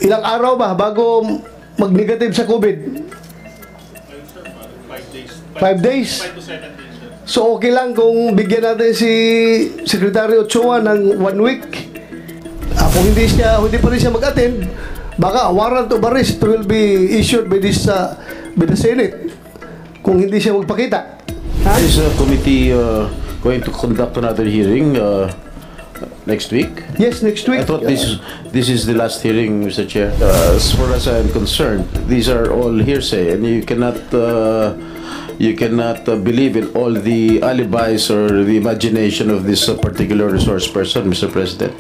Ilang araw ba bago mag-negative sa COVID? 5 days. 5 to 7 days, sir. So okay lang kung bigyan natin si Secretary Ochoa ng 1 week. Kung hindi pa rin siya mag-attend, baka a warrant of arrest will be issued by the Senate kung hindi siya magpakita. Ha? Is the committee going to conduct another hearing next week? Yes, next week. I thought this is the last hearing, Mr. Chair. As far as I'm concerned, these are all hearsay, and you cannot believe in all the alibis or the imagination of this particular resource person, Mr. President.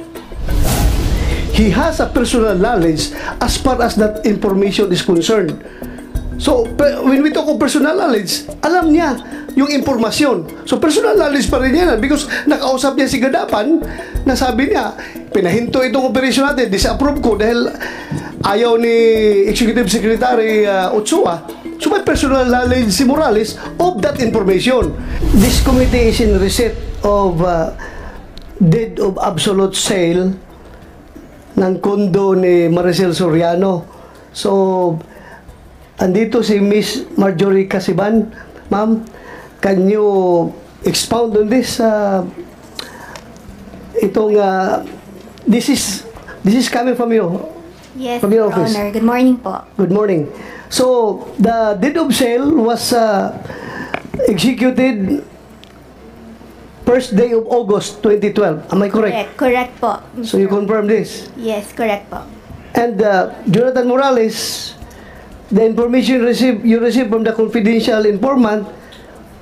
He has a personal knowledge as far as that information is concerned. So, when we talk of personal knowledge, alam niya yung impormasyon. So, personal knowledge pa rin yan because nakausap niya si Gadapan na sabi niya, pinahinto itong operation natin, disapprove ko dahil ayaw ni Executive Secretary Ochoa. So, may personal knowledge si Morales of that information. This committee is in receipt of deed of absolute sale ng kondo ni Maricel Soriano. So, andito si Miss Marjorie Casiban. Ma'am, can you expound on this? This is coming from you. Yes, from your Your office. Honor. Good morning po. Good morning. So, the deed of sale was executed first day of August 2012. Am I correct? Correct po. So, you confirm this? Yes, correct po. And Jonathan Morales, the information you received from the confidential informant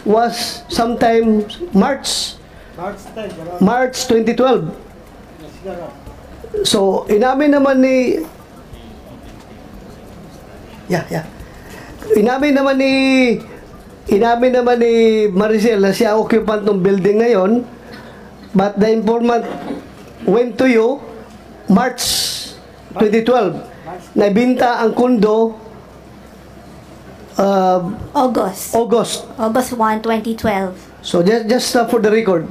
was sometime March 2012. So, inamin naman ni Inamin naman ni Maricel na siya occupant ng building ngayon, but the informant went to you March 2012. Nabinta ang kondo August. August. August 1, 2012. So just for the record,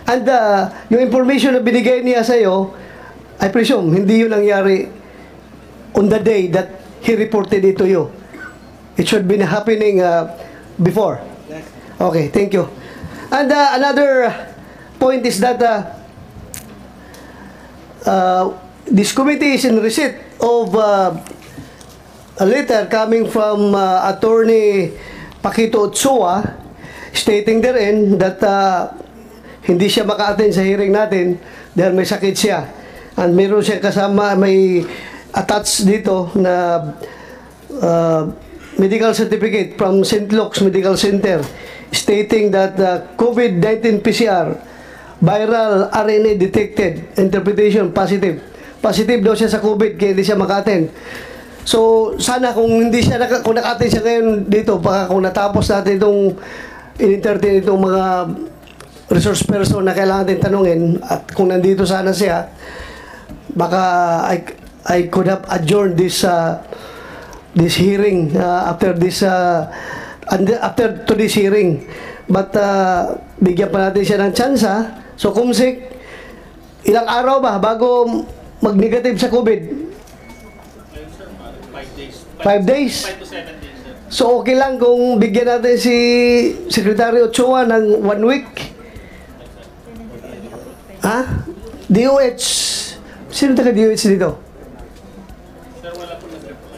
And yung information na binigay niya sa iyo, I presume hindi yun nangyari on the day that he reported it to you. It should be happening before. Okay, thank you. And another point is that this committee is in receipt of a letter coming from Attorney Paquito Ochoa stating therein that hindi siya maka-attend sa hearing natin dahil may sakit siya. And meron siya kasama, may attached dito na medical certificate from St. Luke's Medical Center stating that COVID-19 PCR viral RNA detected, interpretation positive. Positive daw siya sa COVID kaya hindi siya maka-attend. So, sana kung hindi siya kung naka-attend siya ngayon dito, baka kung natapos natin itong in-entertain itong mga resource person na kailangan natin tanungin at kung nandito sana siya, baka I could have adjourned this hearing after today's hearing. But bigyan pa natin siya ng tsansa. So, Kumsik, ilang araw ba bago mag-negative sa COVID? 5 days. 5 days? 5 to 7 days, sir. So, okay lang kung bigyan natin si Secretary Ochoa ng 1 week? Ha? DOH. Sino taga-DOH dito?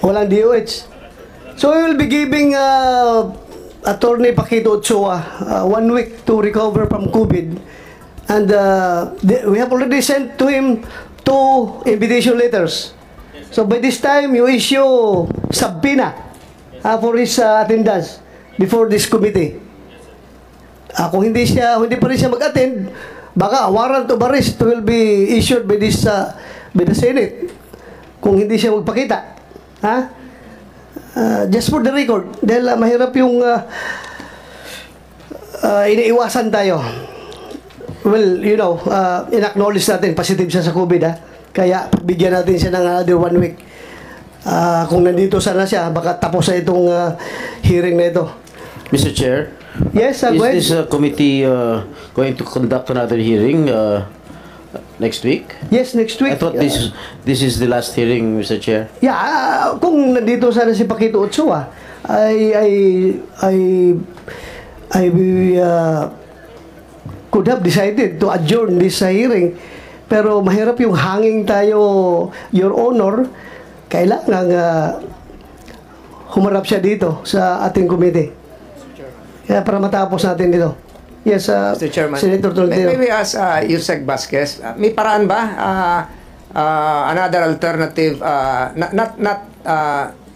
Walang DOH. So, we will be giving Attorney Paquito Ochoa 1 week to recover from COVID. And we have already sent to him 2 invitation letters. So, by this time, you issue subpoena for his attendance before this committee. Kung hindi pa rin siya mag-attend, baka a warrant of arrest will be issued by the Senate kung hindi siya magpakita. Ha? Just for the record, dahil mahirap yung iniiwasan tayo. Well, you know, in-acknowledge natin positive siya sa COVID, ha? Kaya bigyan natin siya ng another 1 week. Kung nandito sana siya, baka tapos na itong hearing na ito. Mr. Chair, Yes, go ahead. is this committee going to conduct another hearing Next week? Yes, next week. I thought this is the last hearing, Mr. Chair. Yeah, kung nandito sana si Paquito Ochoa, I could have decided to adjourn this hearing. Pero mahirap yung hanging tayo, Your Honor. Kailangan humarap siya dito sa ating committee. Kaya para matapos natin dito. Yes, Mr. Chairman, Senator Tolentino. may we ask Yusek Vasquez, may paraan ba another alternative, not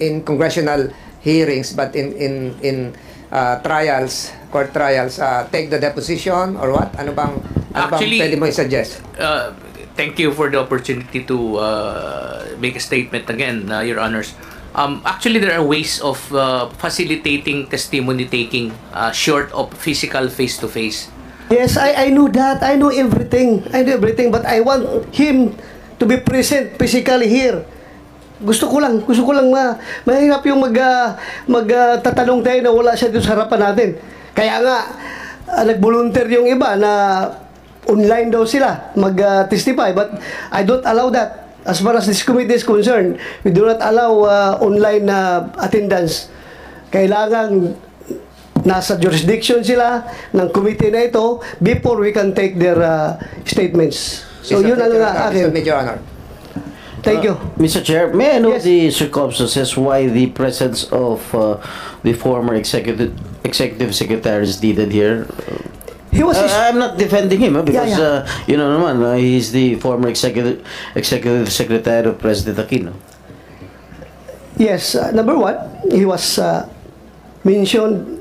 in congressional hearings but in trials, court trials, take the deposition or what? Ano bang Actually, pwede mo i-suggest? Thank you for the opportunity to make a statement again, Your Honors. Actually, there are ways of facilitating testimony taking short of physical face-to-face. Yes, I know that. I know everything. I know everything. But I want him to be present physically here. Gusto ko lang mahirap yung magtatanong tayo na wala siya dito sa harapan natin. Kaya nga, nag-volunteer yung iba na online daw sila mag-testify. But I don't allow that. As far as this committee is concerned, we do not allow online attendance. Kailangan nasa jurisdiction sila ng committee na ito before we can take their statements. So yun ang akin. Major Honor. Thank you. Mr. Chair, may I know Yes. the circumstances why the presence of the former executive secretary is needed here? He was I'm not defending him because Yeah. you know naman he's the former executive secretary of President Aquino. yes, number one, he was mentioned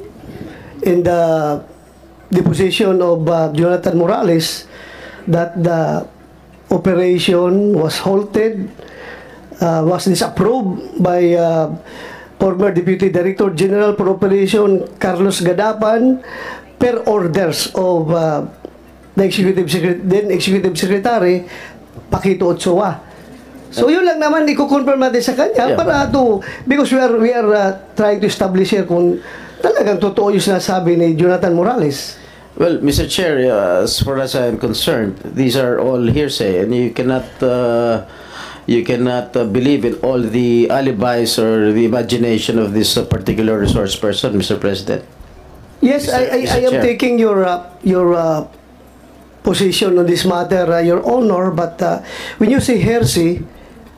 in the deposition of Jonathan Morales that the operation was halted, was disapproved by former Deputy Director General for Operation Carlos Gadapan per orders of the then Executive Secretary Paquito Ochoa. So yun lang naman i-confirm natin sa kanya Yeah. para because we are trying to establish here kung talagang totoo yung sinasabi ni Jonathan Morales. Well, Mr. Chair, as far as I'm concerned, these are all hearsay, and you cannot believe in all the alibis or the imagination of this particular resource person, Mr. President. Yes, Mr. I am Chair. taking your position on this matter, Your Honor, but when you say hearsay,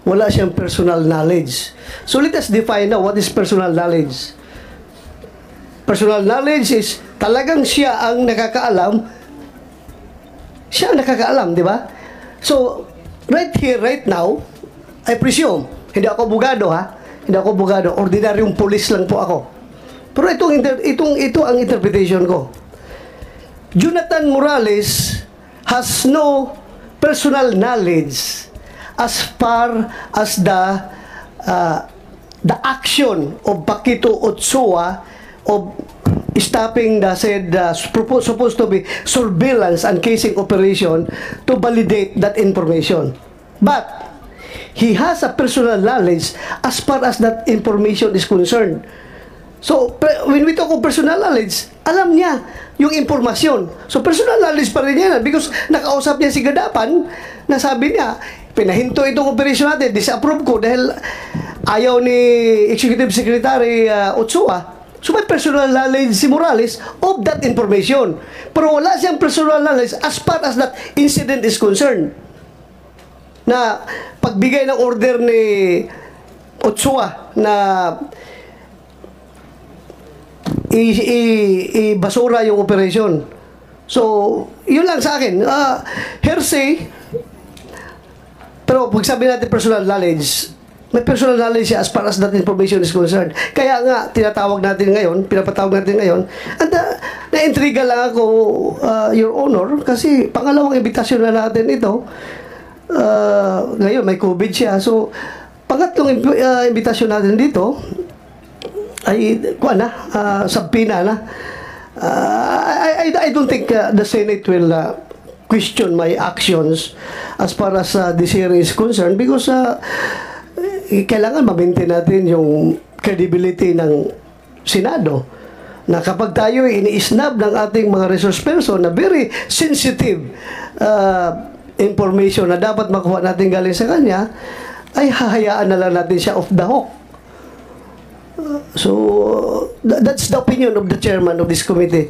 wala siyang personal knowledge. So let us define now what is personal knowledge. Personal knowledge is talagang siya ang nakakaalam. Siya ang nakakaalam, di ba? So, right here, right now, I presume, hindi ako abogado ha, hindi ako abogado, ordinaryong police lang po ako. Pero ito ang interpretation ko. Jonathan Morales has no personal knowledge as far as the action of Paquito Ochoa of stopping the said supposed to be surveillance and casing operation to validate that information. But he has a personal knowledge as far as that information is concerned. So, when we talk of personal knowledge, alam niya yung impormasyon. So, personal knowledge pa rin yan because nakausap niya si Gadapan na sabi niya, pinahinto itong operation natin, disapprove ko dahil ayaw ni Executive Secretary Ochoa. So, may personal knowledge si Morales of that information. Pero wala siyang personal knowledge as far as that incident is concerned. Na pagbigay ng order ni Ochoa na i-basura yung operation. So, yun lang sa akin. Hearsay, pero pag sabi natin personal knowledge, may personal knowledge siya as far as that information is concerned. Kaya nga, pinapatawag natin ngayon, at na-intriga lang ako, Your Honor, kasi pangalawang invitasyon na natin ito. Ngayon, may COVID siya. So, pangatlong invitasyon natin dito, ay sabpina na. I don't think the Senate will question my actions as far as this hearing is concerned because kailangan ma-maintain natin yung credibility ng Senado na kapag tayo ini-snub ng ating mga resource person na very sensitive information na dapat makuha natin galing sa kanya, ay hahayaan na lang natin siya off the hook. So, that's the opinion of the chairman of this committee.